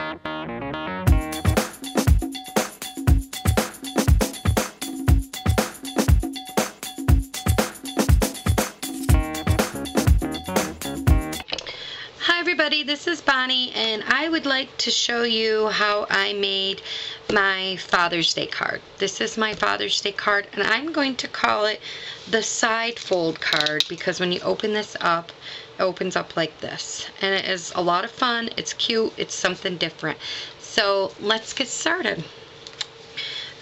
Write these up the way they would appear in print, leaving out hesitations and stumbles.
Hi everybody, this is Bonnie, and I would like to show you how I made my Father's Day card. This is my Father's Day card, and I'm going to call it the side fold card because when you open this up, it opens up like this. And it is a lot of fun, it's cute, it's something different. So let's get started.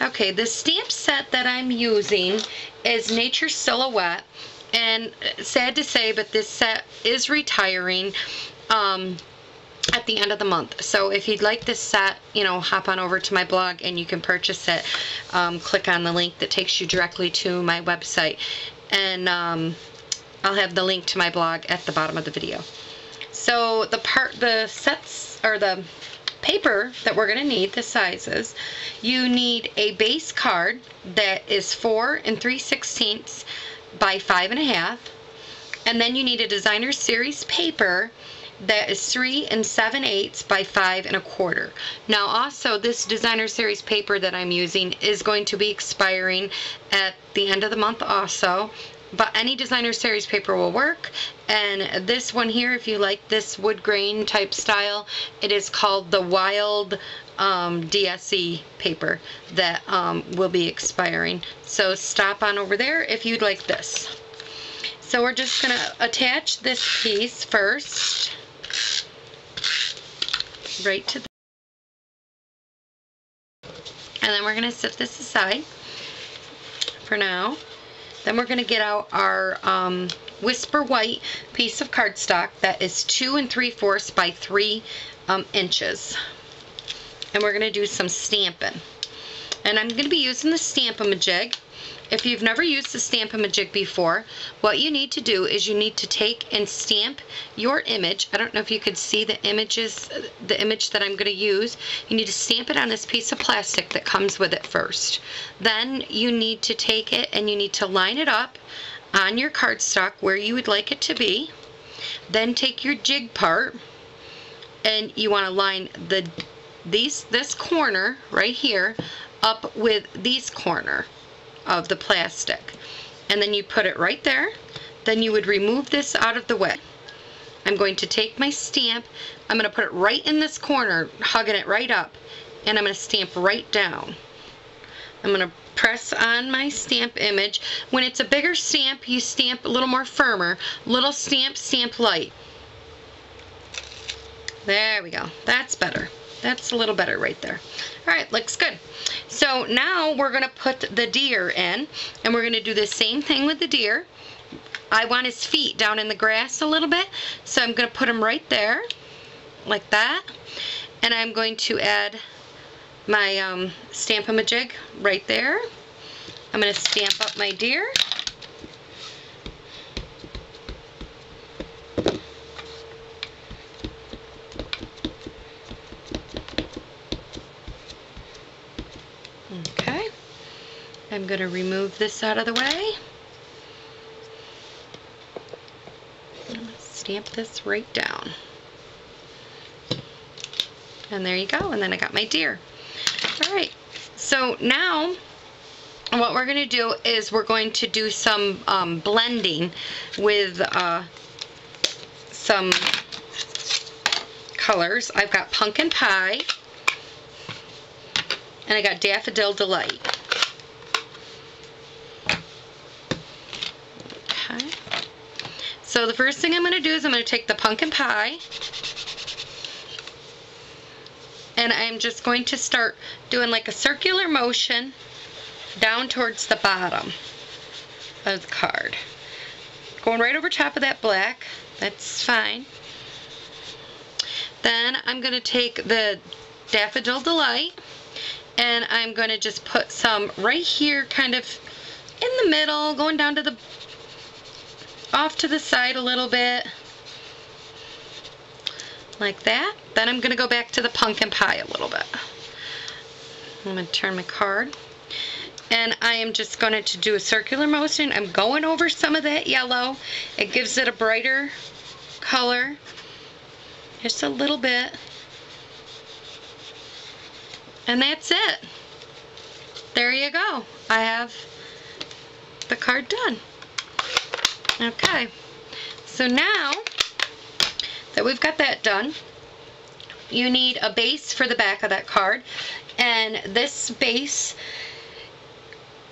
Okay, the stamp set that I'm using is Nature Silhouette. And sad to say, but this set is retiring at the end of the month. So if you'd like this set, you know, hop on over to my blog and you can purchase it. Click on the link that takes you directly to my website. And I'll have the link to my blog at the bottom of the video. So the sets, or the paper that we're going to need, the sizes, you need a base card that is 4 3/16 by 5 1/2, and then you need a designer series paper that is 3 7/8 by 5 1/4. Now also, this designer series paper that I'm using is going to be expiring at the end of the month also, but any designer series paper will work. And this one here, if you like this wood grain type style, it is called the Wild DSE paper that will be expiring. So stop on over there if you'd like this. So we're just going to attach this piece first, right to the, and then we're going to set this aside for now. Then we're going to get out our Whisper White piece of cardstock that is 2 3/4 by 3 inches. And we're going to do some stamping. And I'm going to be using the Stamp-A-Majig. If you've never used the Stamp-A-Majig before, what you need to do is you need to take and stamp your image. I don't know if you could see the image that I'm going to use. You need to stamp it on this piece of plastic that comes with it first. Then you need to take it and you need to line it up on your cardstock where you would like it to be. Then take your jig part and you want to line this corner right here up with these corner of the plastic, and then you put it right there. Then you would remove this out of the way. I'm going to take my stamp, I'm going to put it right in this corner, hugging it right up, and I'm going to stamp right down. I'm going to press on my stamp image. When it's a bigger stamp, you stamp a little more firmer. Little stamp, stamp light. There we go. That's better. That's a little better right there. Alright, looks good. So now we're going to put the deer in, and we're going to do the same thing with the deer. I want his feet down in the grass a little bit, so I'm going to put them right there, like that. And I'm going to add my Stamp-A-Majig right there. I'm going to stamp up my deer. Okay, I'm going to remove this out of the way. I'm going to stamp this right down. And there you go, and then I got my deer. Alright, so now what we're going to do is we're going to do some blending with some colors. I've got Pumpkin Pie, and I got Daffodil Delight. Okay. So the first thing I'm going to do is I'm going to take the Pumpkin Pie, and I'm just going to start doing like a circular motion down towards the bottom of the card. Going right over top of that black. That's fine. Then I'm going to take the Daffodil Delight, and I'm going to just put some right here, kind of in the middle, going down to the, off to the side a little bit, like that. Then I'm going to go back to the Pumpkin Pie a little bit. I'm going to turn my card, and I am just going to do a circular motion. I'm going over some of that yellow. It gives it a brighter color, just a little bit. And that's it. There you go. I have the card done. Okay, so now that we've got that done, you need a base for the back of that card, and this base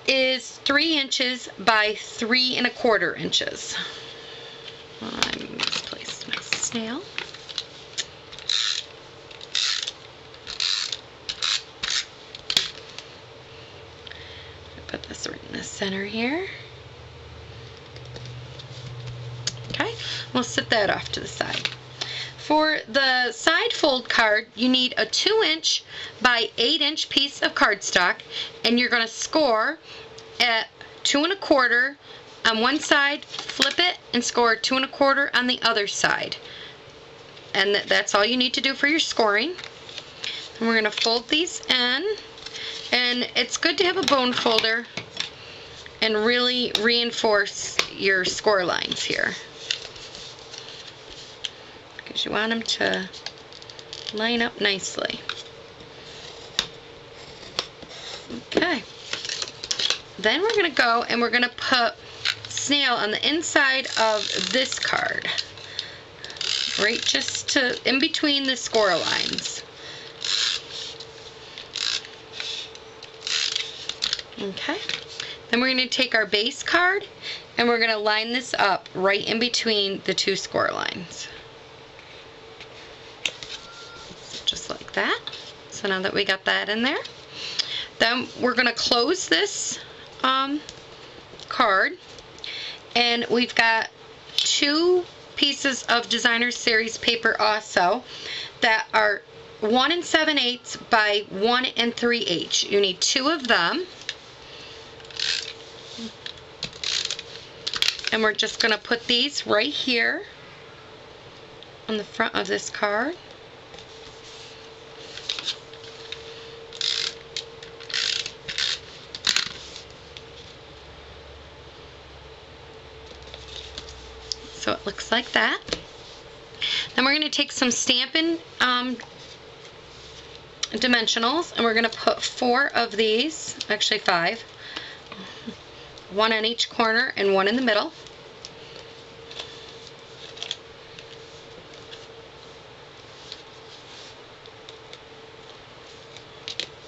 is 3 inches by 3 1/4 inches. I misplaced my snail. Put this right in the center here. Okay, we'll set that off to the side. For the side fold card, you need a 2-inch by 8-inch piece of cardstock, and you're going to score at 2 1/4 on one side, flip it, and score 2 1/4 on the other side. And that's all you need to do for your scoring. And we're going to fold these in. And it's good to have a bone folder and really reinforce your score lines here, because you want them to line up nicely. Okay. Then we're going to go and we're going to put snail on the inside of this card, right just to in between the score lines. Okay, then we're going to take our base card and we're going to line this up right in between the 2 score lines. So just like that. So now that we got that in there, then we're going to close this card, and we've got 2 pieces of Designer Series paper also that are 1 7/8 by 1 3/8. You need 2 of them. And we're just going to put these right here on the front of this card. So it looks like that. Then we're going to take some Stampin' dimensionals, and we're going to put 4 of these, actually 5. 1 on each corner and 1 in the middle.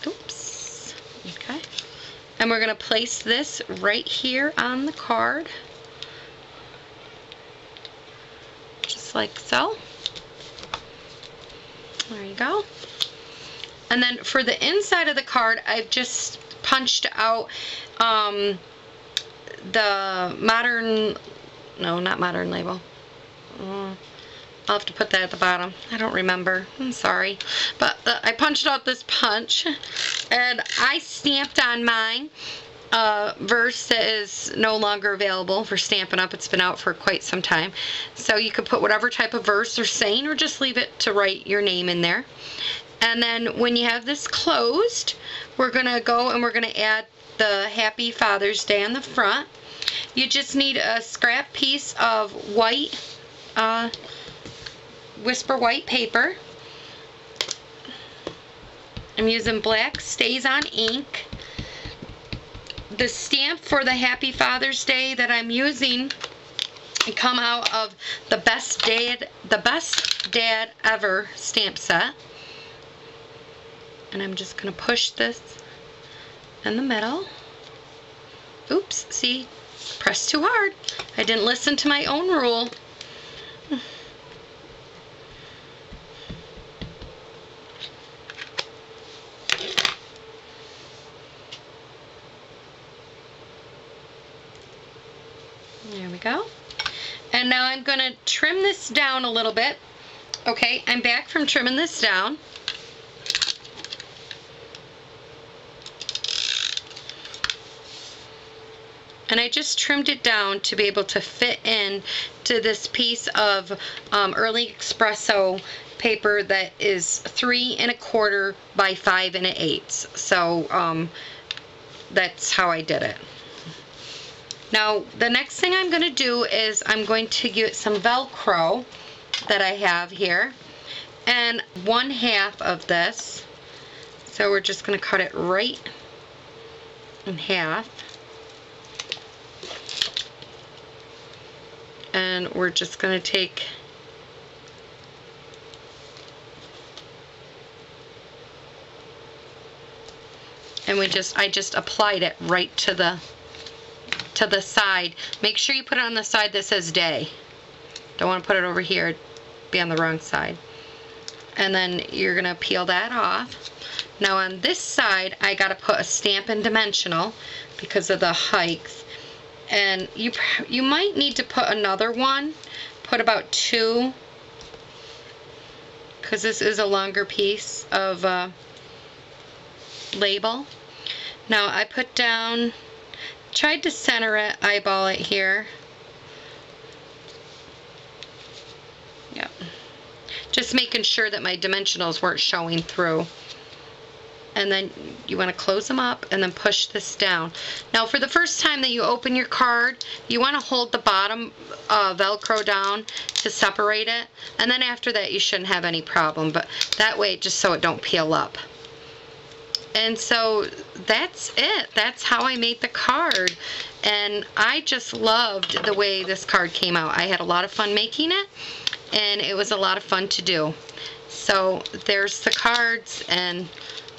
Oops. Okay. And we're going to place this right here on the card, just like so. There you go. And then for the inside of the card, I've just punched out the modern, no, not modern label. I'll have to put that at the bottom. I don't remember. I'm sorry. But I punched out this punch, and I stamped on mine verse that is no longer available for Stampin' Up. It's been out for quite some time. So you could put whatever type of verse or saying, or just leave it to write your name in there. And then when you have this closed, we're going to go and we're going to add the Happy Father's Day on the front. You just need a scrap piece of white, Whisper White paper. I'm using black StazOn ink. The stamp for the Happy Father's Day that I'm using come out of the Best Dad Ever stamp set. And I'm just going to push this in the middle. Oops, see, pressed too hard. I didn't listen to my own rule. There we go. And now I'm going to trim this down a little bit. Okay, I'm back from trimming this down. And I just trimmed it down to be able to fit in to this piece of Early Espresso paper that is 3 1/4 by 5 1/8. So that's how I did it. Now the next thing I'm going to do is I'm going to get some Velcro that I have here, and 1/2 of this. So we're just going to cut it right in half. And we're just going to take and I just applied it right to the side. Make sure you put it on the side that says day. Don't want to put it over here, it'd be on the wrong side. And then you're going to peel that off. Now on this side, I got to put a Stampin' Dimensional because of the height. And you might need to put another one. Put about 2, because this is a longer piece of label. Now I put down, tried to center it, eyeball it here. Yep. Just making sure that my dimensionals weren't showing through. And then you want to close them up and then push this down. Now for the first time that you open your card, you want to hold the bottom Velcro down to separate it. And then after that you shouldn't have any problem, but that way just so it don't peel up. And so that's it. That's how I made the card. And I just loved the way this card came out. I had a lot of fun making it, and it was a lot of fun to do. So there's the cards, and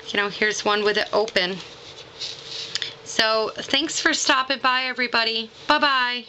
you know, here's one with it open. So thanks for stopping by, everybody. Bye-bye.